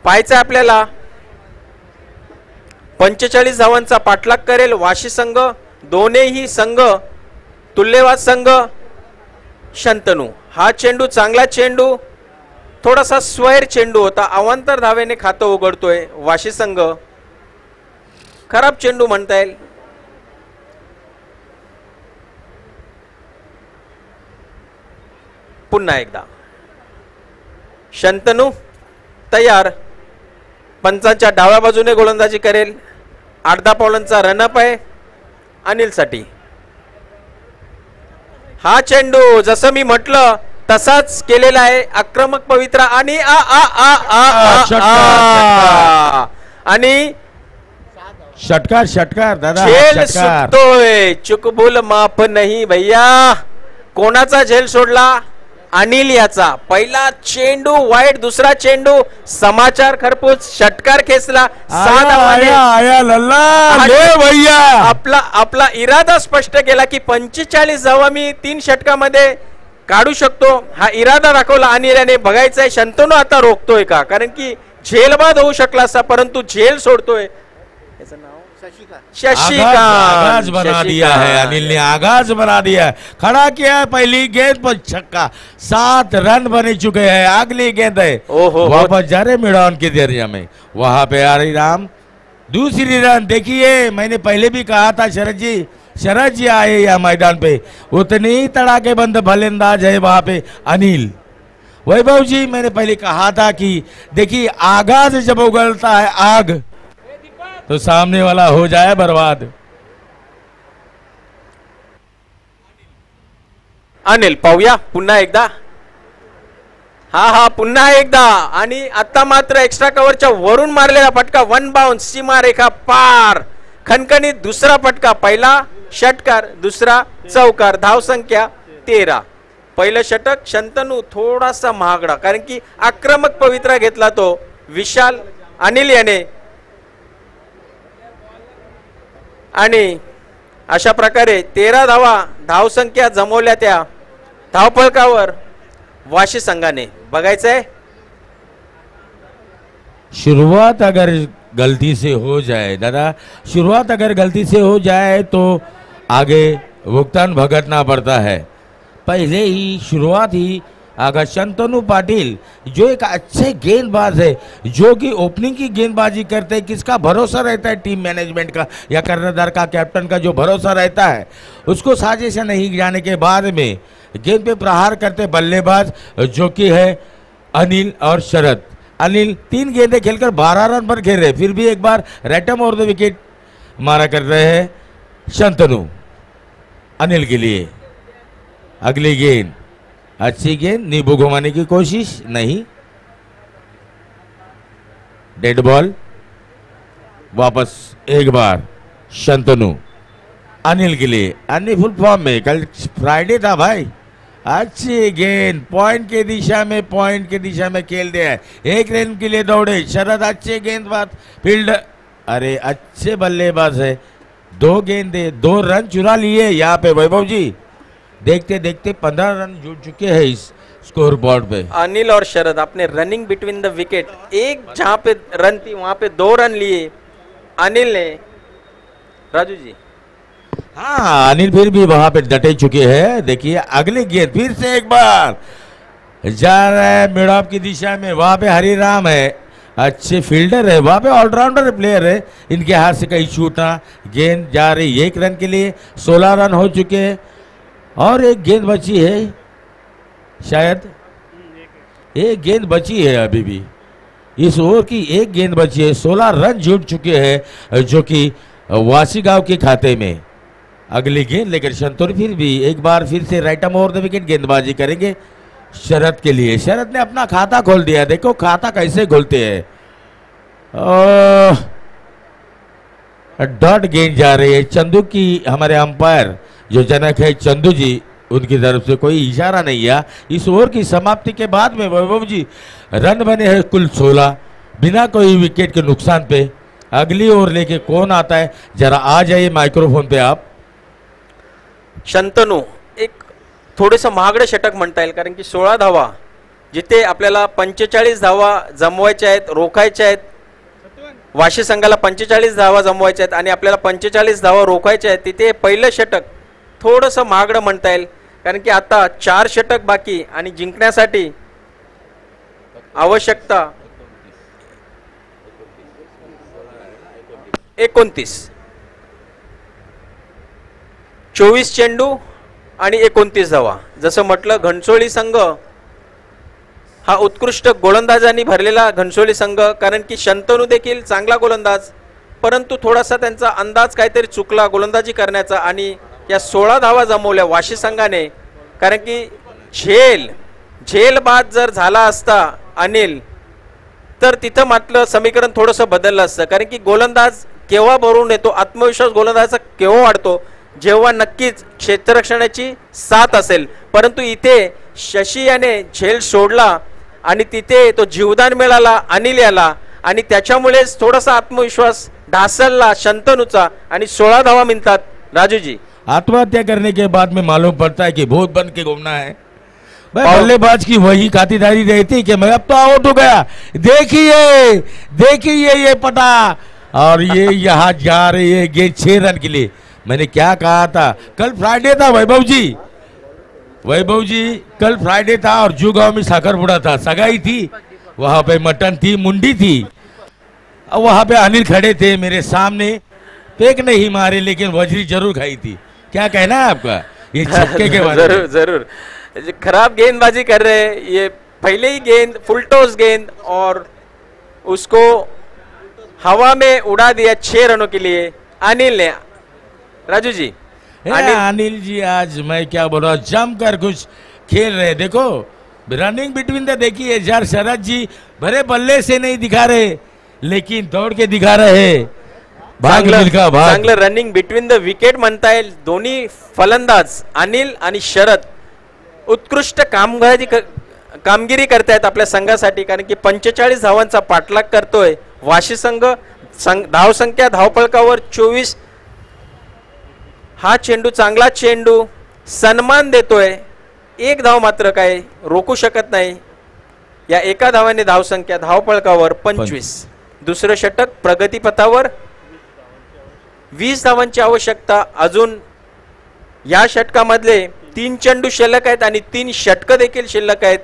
पाहायचं आपल्याला 45 धावांचा पाठलाग करेल वाशी संघ. दोन्ही संघ तुल्यवाद संघ. शंतनू हा चेंडू चांगला चेंडू, थोडासा स्वैर चेंडू होता. अवांतर धावेने खातं उघडतोय वाशी संघ. खराब चेंडू म्हणता येईल. पुन्हा एकदा शंतनू तयार. पंचांच्या डाव्या बाजूने गोलंदाजी करेल. 8-10 पावलांचा रनअप आहे अनिलसाठी. हा चेंडू जसं मी म्हटलं तसाच केलेला आहे. आक्रमक पवित्रा आणि आणि षटकार षटकार दादा. झेल सुटतोय. चुकबुल माफ नाही भैया. कोणाचा झेल सोडला? अनिल याचा. पहिला चेंडू वाईट, दुसरा चेंडू समाचार खरपूस, षटकार खेचला. आया लल्ला भैया. आपला इरादा स्पष्ट केला की 45 धावा मी 3 षटकामध्ये काढू शकतो. हा इरादा दाखवला अनिल याने. बघायचंय शंतनू आता रोखतोय का, कारण की झेलबाद होऊ शकला असता, परंतु झेल सोडतोय. शशिकांत. आगाज बना दिया है अनिल ने, आगाज बना दिया. खड़ा किया है पहली गेंद पर छक्का. 7 रन बने चुके हैं. अगली गेंद है वापस जा रहे मिडान के एरिया में. वहां पे हरी राम दूसरी रन. देखिए मैंने पहले भी कहा था शरद जी आए यहाँ मैदान पे, उतने ही तड़ाकेबंद बल्लेबाज है वहां पे अनिल. वैभव जी मैंने पहले कहा था कि देखिए आगाज जब उगलता है आग तो सामने वाला हो जाए बर्बाद. अनिल पाहूया पुन्हा एकदा. हा पुन्हा एकदा. आणि आता मात्र एक्स्ट्रा कव्हरच्या वरून मारलेला फटका. 1 बाउन्स, सीमारेखा पार. खणखणीत दुसरा फटका. पहिला षटकार, दुसरा चौकार. धाव संख्या 13. पहिलं षटक शंतनू थोडासा महागडा, कारण की आक्रमक पवित्रा घेतला तो विशाल अनिल याने. आणि अशा प्रकारे 13 धावा धावसंख्या जमवल्या त्या धावफलकावर वाशी संघाने. बघायचंय शुरुआत अगर गलती से हो जाए दादा, शुरुआत अगर गलती से हो जाए तो आगे भुगतान भुगतना पड़ता है. पहले ही शुरुआत ही अगर शंतनू पाटिल जो एक अच्छे गेंदबाज है, जो कि ओपनिंग की गेंदबाजी करते हैं, किसका भरोसा रहता है टीम मैनेजमेंट का या कर्णधार का, कैप्टन का जो भरोसा रहता है, उसको साजिश नहीं जाने के बाद में गेंद पे प्रहार करते बल्लेबाज जो कि है अनिल और शरद. अनिल 3 गेंदें खेलकर 12 रन पर खेल रहे, फिर भी एक बार रैटम और द विकेट मारा कर रहे हैं शंतनू अनिल के लिए. अगली गेंद अच्छी गेंद, नींबू घुमाने की कोशिश नहीं, डेड बॉल. वापस एक बार शंतनू अनिल के लिए. अनिल फुल फॉर्म में, कल फ्राइडे था भाई. अच्छी गेंद पॉइंट के दिशा में खेल दिया है. 1 रन के लिए दौड़े शरद. अच्छे गेंदबाज फील्ड, अरे अच्छे बल्लेबाज है. 2 गेंदे 2 रन चुरा लिए यहाँ पे वैभव जी. देखते देखते 15 रन जुड़ चुके हैं इस स्कोर बोर्ड पे. अनिल और शरद अपने रनिंग बिटवीन द विकेट, एक जहां पे रन थी वहां पे 2 रन लिए अनिल ने. राजू जी हाँ, अनिल फिर भी वहां पे डटे चुके हैं. देखिए अगली गेंद फिर से एक बार जा रहा है मिडाप की दिशा में. वहां पे हरिराम है, अच्छे फील्डर है, वहां पे ऑलराउंडर प्लेयर है. इनके हाथ से कहीं छूटा. गेंद जा रही 1 रन के लिए. 16 रन हो चुके हैं और एक गेंद बची है, शायद एक गेंद बची है अभी भी. इस ओवर की एक गेंद बची है. 16 रन जुड़ चुके हैं जो कि वासी गांव के खाते में. अगली गेंद लेकर संतूर फिर भी एक बार फिर से right arm over the wicket गेंदबाजी करेंगे शरद के लिए। शरद ने अपना खाता खोल दिया, देखो खाता कैसे खोलते हैं। डॉट गेंद जा रही है चंदू की, हमारे अंपायर जो जनक है चंदू जी, उनकी तरफ से कोई इशारा नहीं है। इस ओवर की समाप्ति के बाद में वैभव जी रन बने हैं कुल 16 बिना कोई विकेट के नुकसान पे। अगली ओवर लेके कौन आता है, जरा आ जाइए माइक्रोफोन पे आप। शंतनू एक थोडेसं महागडं षटक म्हणता येईल, कारण की 16 धावा जिथे आपल्याला 45 धावा जमवायच्या आहेत, रोखायच्या आहेत, वाशी संघाला 45 धावा जमवायच्या आहेत आणि आपल्याला 45 धावा रोखायच्या आहेत, तिथे पहिलं षटक थोडंसं महागडं म्हणता येईल, कारण की आता 4 षटक बाकी आणि जिंकण्यासाठी आवश्यकता 29, 24 चेंडू आणि 29 धावा। जसं म्हटलं घनसोली संघ हा उत्कृष्ट गोलंदाजांनी भरलेला घनसोली संघ, कारण की शंतनू देखील चांगला गोलंदाज, परंतु थोडासा त्यांचा अंदाज काहीतरी चुकला गोलंदाजी करण्याचा आणि या 16 धावा जमवल्या वाशी संघाने। कारण की झेल बाद जर झाला असता अनिल, तर तिथं मात्र समीकरण थोडंसं बदललं असतं, कारण की गोलंदाज केव्हा भरून येतो, आत्मविश्वास गोलंदाजाचा केव्हा वाढतो, जेव्हा नक्कीच क्षेत्ररक्षणाची साथ असेल। परंतु इथे शशी याने झेल सोडला आणि तिथे तो जीवदान मिळाला अनिल याला आणि त्याच्यामुळेच थोडासा आत्मविश्वास ढासळला शंतनूचा आणि 16 धावा मिळतात। राजूजी आत्महत्या करने के बाद में मालूम पड़ता है कि भूत बन के घूमना है। बल्लेबाज की वही खातिरदारी रहती कि मैं अब तो आउट हो गया, देखिए ये पटा, और ये यहाँ जा रही है गेंद 6 रन के लिए। मैंने क्या कहा था, कल फ्राइडे था वैभव जी कल फ्राइडे था और जुगांव में साकरपुड़ा था, सगाई थी, वहां पे मटन थी, मुंडी थी, और वहां पे अनिल खड़े थे मेरे सामने, पेक नहीं मारे लेकिन वजरी जरूर खाई थी। क्या कहना है आपका ये छक्के के बारे में? जरूर खराब गेंदबाजी कर रहे हैं, ये पहले ही गेंद फुलटॉस गेंद और उसको हवा में उड़ा दिया 6 रनों के लिए अनिल ने। राजू जी अनिल जी आज मैं क्या बोल रहा हूँ, जमकर कुछ खेल रहे, देखो रनिंग बिटवीन द, देखिए यार शरद जी भरे बल्ले से नहीं दिखा रहे लेकिन दौड़ के दिखा रहे, चांगलं रनिंग बिटवीन द विकेट म्हणता येईल। दोन्ही फलंदाज अनिल आणि शरद उत्कृष्ट कामगिरी करतायत आपल्या संघासाठी, कारण की 45 धावांचा पाठलाग करतोय वाशी संघ। धाव संख्या धावपळकावर 24, हा चेंडू चांगला चेंडू सन्मान देतोय, 1 धाव मात्र काय रोखू शकत नाही। या एका धावाने धाव संख्या धावपळकावर 25, दुसरं षटक प्रगतीपथावर 20 धावांची आवश्यकता। अजून या षटकामधले 3 चेंडू शिल्लक आहेत आणि 3 षटक देखील शिल्लक आहेत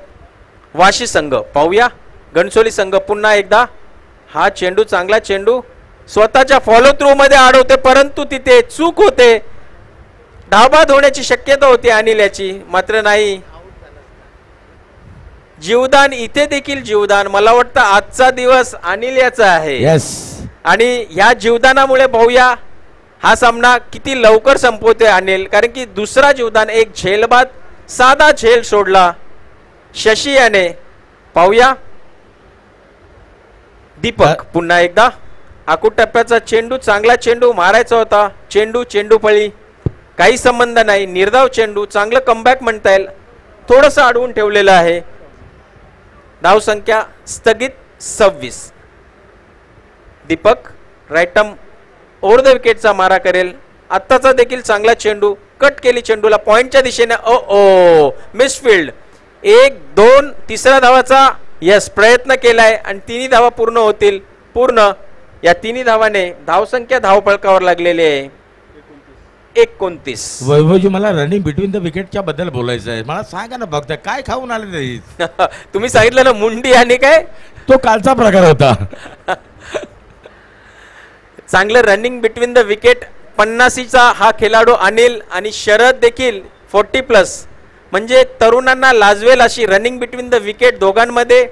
वाशी संघ। पाहूया घनसोली संघ पुन्हा एकदा, हा चेंडू चांगला चेंडू स्वतःच्या फॉलो थ्रू मध्ये अडवते, परंतु तिथे चूक होते, धावबाद होण्याची शक्यता होती अनिल याची, मात्र नाही। जीवदान इथे देखील जीवदान, मला वाटतं आजचा दिवस अनिल याचा आहे। आणि या जीवदानामुळे पाहूया हा सामना किती लवकर संपवतोय अनिल, कारण की दुसरा जीवदान एक झेलबाद साधा झेल सोडला शशी याने। पाहूया दीपक पुन्हा एकदा, आकुट टप्प्याचा चेंडू, चांगला चेंडू मारायचा होता, चेंडू पळी काही संबंध नाही, निर्धाव चेंडू, चांगलं कमबॅक म्हणता येईल, थोडंसं अडवून ठेवलेलं आहे। धाव संख्या स्थगित 26। Deepak right arm over the विकेटचा मारा करेल, आत्ताचा देखील चांगला चेंडू, कट केली चेंडूला पॉइंटच्या दिशेने, मिसफील्ड, 1 2 तिसऱ्या धावाचा यस प्रयत्न केलाय आणि 3 धावा पूर्ण होतील। पूर्ण या 3 धावाने धावसंख्या धावपळकावर लागलेली आहे 29। वैभव जी मला रनिंग बिटवीन द विकेटच्या बद्दल बोलायचं आहे, मला सांगा ना फक्त काय खाऊन आले ते? तुम्ही सांगितलं ना मुंडी आणि काय, तो कालचा प्रकार होता। चांगलं रनिंग बिटवीन द विकेट 50चा हा खेळाडू अनिल आणि शरद देखील 40+, म्हणजे तरुणांना लाजवेल अशी रनिंग बिटवीन द विकेट दोघांमध्ये।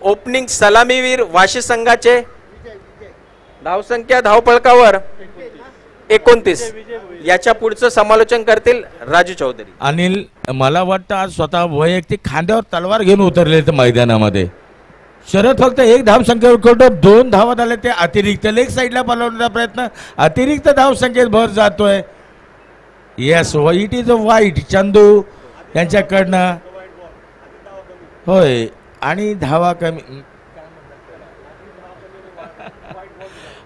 ओपनिंग सलामीवीर वाशी संघाचे, धावसंख्या धावपळकावर 29. याच्या पुढचं समालोचन करतील राजू चौधरी. अनिल, मला वाटतं आज स्वतः वैयक्तिक खांद्यावर तलवार घेऊन उतरले ते मैदानामध्ये. शरद फक्त एक धावसंख्येवर करतो, 2 धावा झाले ते अतिरिक्त. लेग साईडला पळवण्याचा प्रयत्न, अतिरिक्त धावसंख्येत भर जातोय. येस, इट इज अ वाईट चंदू यांच्याकडनं. होय, आणि धावा कमी.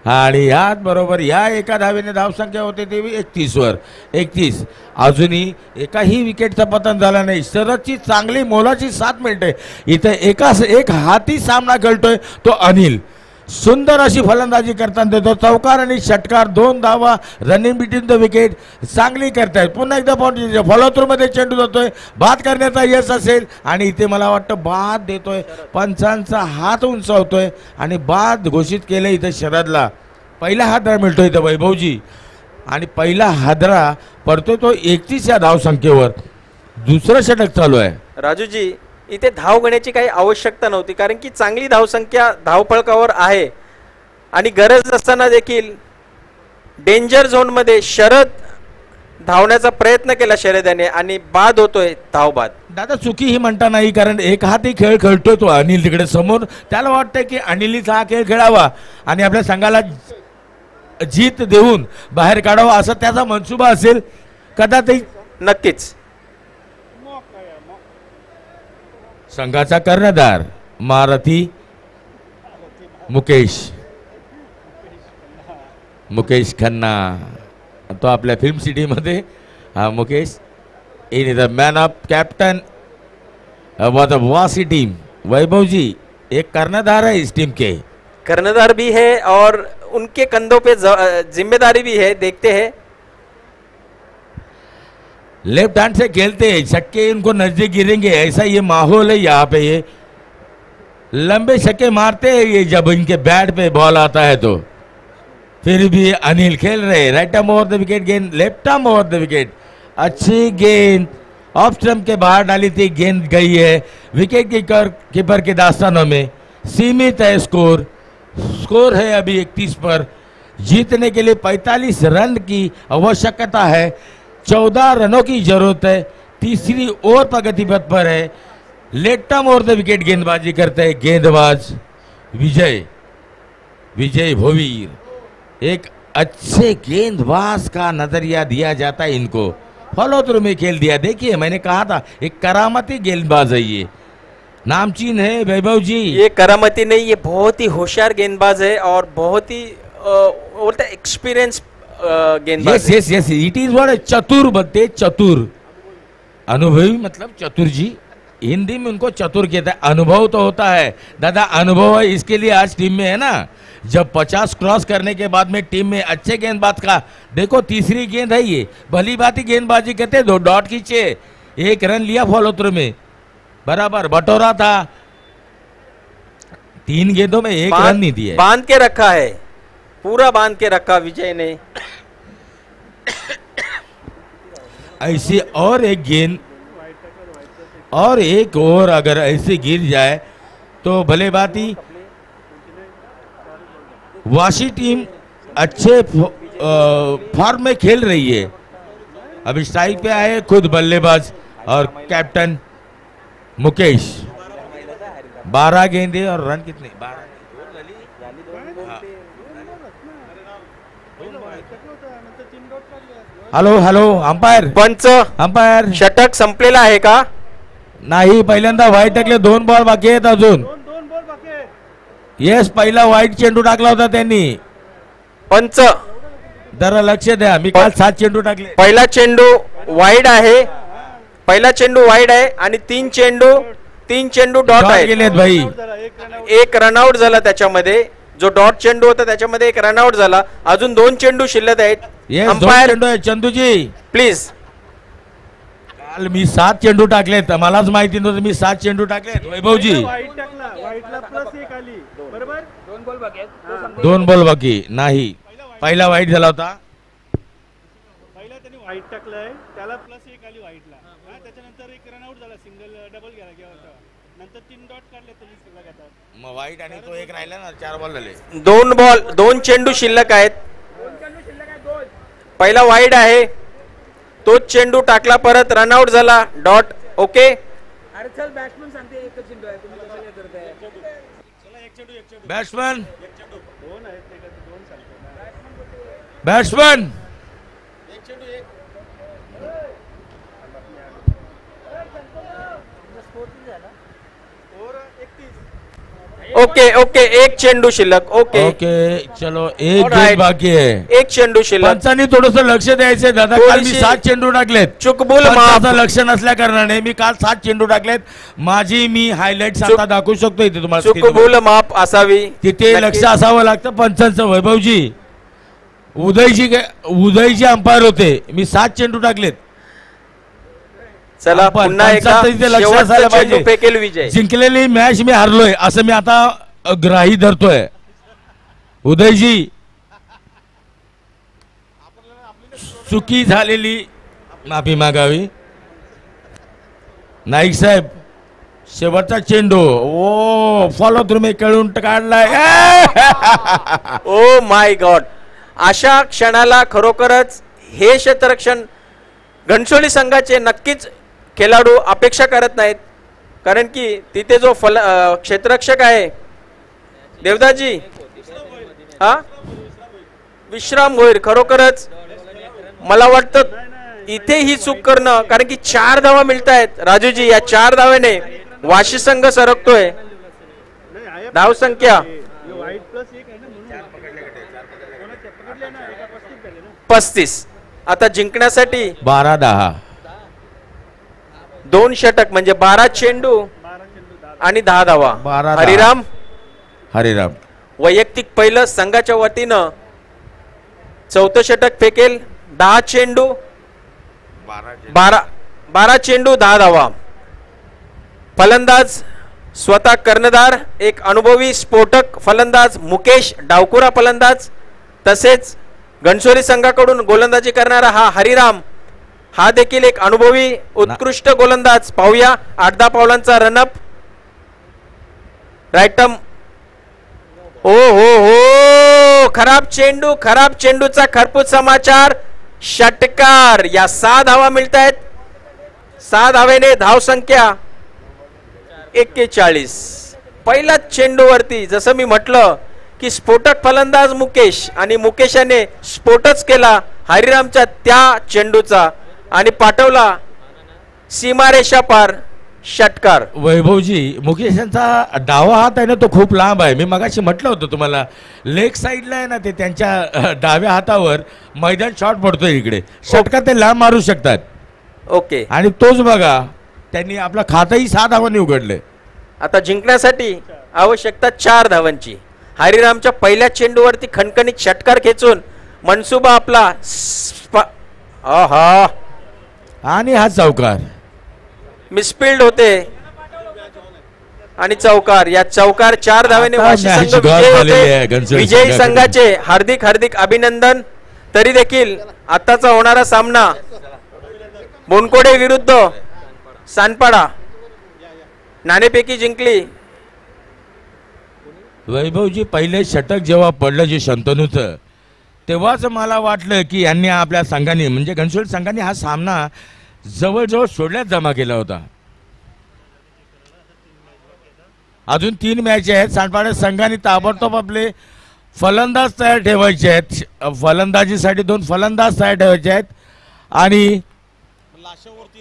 आणि याच बरोबर या एका धावेने धावसंख्या होते ती 31 वर 31. अजूनही एकाही विकेटचं पतन झालं नाही. शरदची चांगली मोलाची 7 मिनिटे. इथे एक हाती सामना खेळतोय तो अनिल. सुंदर अशी फलंदाजी करताना देतो. चौकार आणि षटकार, 2 धावा रनिंग बिटवीन द विकेट चांगली करतायत. पुन्हा एकदा फॉलो थ्रू मध्ये चेंडू जातोय. बाद करण्याचा यश असेल आणि इथे मला वाटतं बाद देतोय. पंचांचा हात उंचावतोय आणि बाद घोषित केलं इथे शरदला. पहिला हादरा मिळतोय इथं वैभवजी आणि पहिला हादरा पडतोय तो 31 या धावसंख्येवर. दुसरं षटक चालू आहे. राजूजी, इथे धाव घेण्याची काही आवश्यकता नव्हती, कारण की चांगली धावसंख्या धावफलकावर आहे आणि गरज असताना देखील डेंजर झोन मध्ये शरद धावण्याचा प्रयत्न केला शरद आणि बाद होतोय धाव बाद. दादा चुकी ही म्हणता नाही, कारण एक हाती खेळ खेळतोय तो अनिल तिकडे समोर. त्याला वाटतंय की अनिलचा हा खेळ खेळावा आणि आपल्या संघाला जीत देऊन बाहेर काढावा असा त्याचा मनसुबा असेल कदाचित. नक्कीच. संघाचा कर्णधार महारथी मुकेश खन्ना, तो आपल्या फिल्म सिटी मध्ये. हा Mukesh in the man of captain the वासी टीम. वैभव जी एक कर्णधार है इस टीम के. कर्णधार भी है और उनके कंधों पे जिम्मेदारी भी है. देखते हैं. लेफ्ट हैंड से खेलते हैं, छक्के उनको नजदीक गिरेंगे ऐसा ये माहौल है यहाँ पे. ये लंबे छक्के मारते हैं ये जब इनके बैट पे बॉल आता है तो. फिर भी अनिल खेल रहे. Right arm over the wicket, गेंद left arm over the wicket. अच्छी गेंद ऑफ स्टंप के बाहर डाली थी, गेंद गई है विकेट कीपर के दास्तानों में. सीमित है स्कोर है अभी 31 पर. जीतने के लिए 45 रन की आवश्यकता है. 14 रनों की जरूरत है. तीसरी ओवर प्रगति पथ पर है. Left arm over the wicket गेंदबाजी करते हैं गेंदबाज विजय भोवीर. एक अच्छे गेंदबाज का नजरिया दिया जाता है इनको. फॉलो थ्रू में खेल दिया. देखिए मैंने कहा था एक करामती गेंदबाज है ये. नामचीन है वैभव जी. ये करामती नहीं, ये बहुत ही होशियार गेंदबाज है और बहुत ही बोलते एक्सपीरियंस गेंदबाज. Yes yes it is what चतुर बनते. चतुर अनुभवी मतलब चतुर जी. हिंदी में उनको चतुर कहता है. अनुभव तो होता है दादा, अनुभव है इसके लिए आज टीम में है ना. जब 50 क्रॉस करने के बाद में टीम में अच्छे गेंदबाज का देखो तीसरी गेंद है ये. भली बात गेंदबाजी कहते 2 डॉट खींचे, 1 रन लिया फॉलो थ्रू में. बराबर बटोरा था. 3 गेंदों में 1 रन नहीं दिया. बांध के रखा है, पूरा बांध के रखा विजय ने. ऐसी और एक गेंद और एक ओवर अगर ऐसे गिर जाए तो भले बात ही. वाशी टीम अच्छे फॉर्म में खेल रही है. अभी स्ट्राइक पे आए खुद बल्लेबाज और कैप्टन मुकेश. 12 गेंदे और रन कितने? 12. Hello umpire. पंच, अंपायर षटक संपलेला आहे का? नाही, पहिल्यांदा वाईट टाकले. 2 बॉल बाकी आहेत अजून. येस, पहिला वाईट चेंडू टाकला होता त्यांनी. पंच जरा लक्ष द्या, मी काल 7 चेंडू टाकले. पहिला चेंडू वाईड आहे, पहिला चेंडू वाईड आहे आणि 3 चेंडू डॉट आहे गेलेत भाई. 1 रनआउट झाला त्याच्यामध्ये. जो डॉट चेंडू होता त्याच्यामध्ये 1 रनआउट झाला. अजून 2 चेंडू शिल्लक आहेत. Umpire Chanduji please. काल मी 7 चेंडू टाकलेत, मलाच माहिती नव्हतं मी 7 चेंडू टाकलेत. वैभवजी 2 बॉल बाकी नाही. पहिला वाईट झाला होता. पहिला त्यांनी वाईट टाकलाय, त्याला +1 आली वाईटला. त्याच्यानंतर 1 रनआउट झाला, सिंगल डबल गेला किंवा नंतर 3 डॉट काढले त्यांनी लगातार. मग वाईट आणि तो 1 राहिला ना. 4 बॉल झाले. 2 चेंडू शिल्लक आहेत. पहिला वाईड आहे, तोच चेंडू टाकला, परत रनआउट झाला, dot. Okay, batsman batsman okay okay, एक चेंडू शिल्लक. ओके ओके, चलो एक गेम बाकी आहे. एक चेंडू शिल्लक. पंचांनी थोडस लक्ष द्यायचंय दादा. काल मी 7 चेंडू टाकलेत. चुकबुल पंचाचं लक्ष नसल्या कारणाने मी काल 7 चेंडू टाकलेत. मी हायलाइट्स आता दाखवू शकतो इथे तुम्हाला. चुकबुल माफ असावी, तिथे लक्ष असावं लागतं पंचांचं. वैभवजी, उदयजी अंपायर होते. मी 7 चेंडू टाकलेत. चला पुन्हा एकदा लक्ष असायला चेंडू फेकेल पाहिजे. विजय. जिंकलेली मॅच मी हारलोय असं मी आता ग्राही धरतोय. उदयजी, चुकी झालेली माफी मागावी. नाईक साहेब, शेवटचा चेंडू. ओ फॉलो तुम्ही कळून काढलाय. ओ माय गॉड, अशा क्षणाला खरोखरच हे क्षेत्ररक्षण घनसोली संघाचे नक्कीच खेळाडू अपेक्षा करत नाहीत, कारण की तिथे जो क्षेत्ररक्षक आहे देवदाजी, हा विश्राम होईल. खरोखरच मला वाटतं इथे ही चूक करणं, कारण की 4 धावा मिळत आहेत राजूजी. या 4 धावेने वाशी संघ सरकतोय. धाव संख्या 35. आता जिंकण्यासाठी 12-10 2 षटक म्हणजे 12 चेंडू आणि 10 धावा. 12-10. हरिराम वैयक्तिक पहिलं संघाच्या वतीनं 4थं षटक फेकेल. 10 चेंडू 12 चेंडू 10 धावा. फलंदाज स्वतः कर्णधार, एक अनुभवी स्फोटक फलंदाज मुकेश डावकुरा फलंदाज, तसेच घनसोली संघाकडून गोलंदाजी करणारा हा हरिराम, हा देखील एक अनुभवी उत्कृष्ट गोलंदाज. पाहूया 8-10 पावलांचा रनअप. राईटम. ओ हो हो, खराब चेंडू, खराब चेंडूचा खरपूस समाचार. षटकार. या 6 धावा मिळत आहेत. 6 धावेने धाव संख्या 41. पहिल्याच चेंडूवरती जसं मी म्हटलं की स्फोटक फलंदाज मुकेश, आणि मुकेशाने स्फोटच केला हरिरामच्या त्या चेंडूचा आणि पाठवला सीमारेषा पार. षटकार. वैभवजी, मुकेश यांचा डावा हात आहे ना तो खूप लांब आहे. मी मगाशी म्हटलं होतं तुम्हाला, लेग साईडला आहे ना ते त्यांच्या डाव्या हातावर मैदान शॉट पडतोय इकडे. षटकार ते लांब मारू शकतात. ओके, आणि तोच बघा त्यांनी आपला खातही 6 धावांनी उघडले. आता जिंकण्यासाठी आवश्यकता 4 धावांची. हरिरामच्या पहिल्या चेंडूवरती खणखणीत षटकार खेचून मनसुबा आपला आणि हा चौकार मिसफिल्ड होते आणि चौकार. या चौकार 4 धावेने वाशी संघ विजयी होते. विजयी संघाचे हार्दिक हार्दिक अभिनंदन. तरी देखील आताचा होणारा सामना बोनकोडे विरुद्ध सानपाडा नाणेफेकी जिंकली. वैभवजी, पहिले षटक जेव्हा पडलं जे शंतनूचं, तेव्हाच मला वाटलं की यांनी आपल्या संघाने म्हणजे घनसोली संघाने हा सामना जवळजवळ सोडल्यात जमा केला होता. अजून 3 मॅच आहेत. सांडपाडा संघाने ताबडतोब आपले फलंदाज तयार ठेवायचे आहेत. फलंदाजीसाठी 2 फलंदाज तयार ठेवायचे आहेत. आणि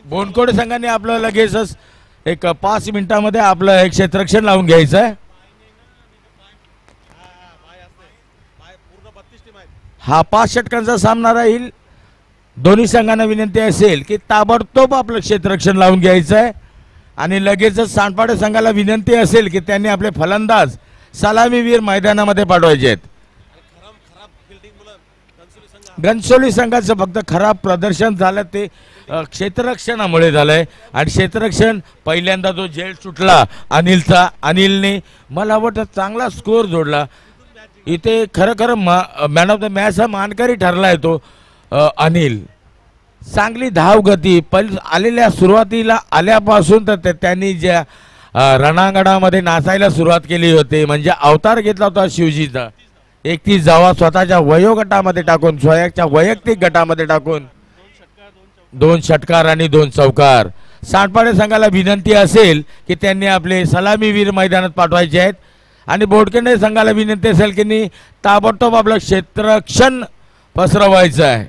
बोनकोडे संघाने आपलं लगेचच एक 5 मिनिटांमध्ये आपलं एक क्षेत्ररक्षण लावून घ्यायचं आहे. हा 5 षटकांचा सामना राहील. दोन्ही संघांना विनंती असेल की ताबडतोब आपलं क्षेत्ररक्षण लावून घ्यायचं आहे. आणि लगेचच सांडपाडे संघाला विनंती असेल की त्यांनी आपले फलंदाज सलामीवीर मैदानामध्ये पाठवायचे आहेत. घनसोली संघाचं फक्त खराब प्रदर्शन झालं ते क्षेत्ररक्षणामुळे झालंय. आणि क्षेत्ररक्षण पहिल्यांदा जो झेल सुटला अनिलचा, अनिलने मला वाटतं चांगला स्कोर जोडला. इथे खरं मॅन ऑफ द मॅच हा मानकरी ठरला आहे तो अनिल. चांगली धाव गती आलेल्या सुरुवातीला आल्यापासून तर त्यांनी ज्या रणांगणामध्ये नाचायला सुरुवात केली होती, म्हणजे अवतार घेतला होता शिवजीचा. 31 धावा स्वतःच्या वयोगटामध्ये टाकून, स्वतःच्या वैयक्तिक गटामध्ये टाकून 2 षटकार आणि 2 चौकार. सांडपाडे संघाला विनंती असेल की त्यांनी आपले सलामीवीर मैदानात पाठवायचे आहेत आणि बोडकेंडे संघाला विनंती असेल की ताबडतोब आपलं क्षेत्ररक्षण पसरवायचं आहे.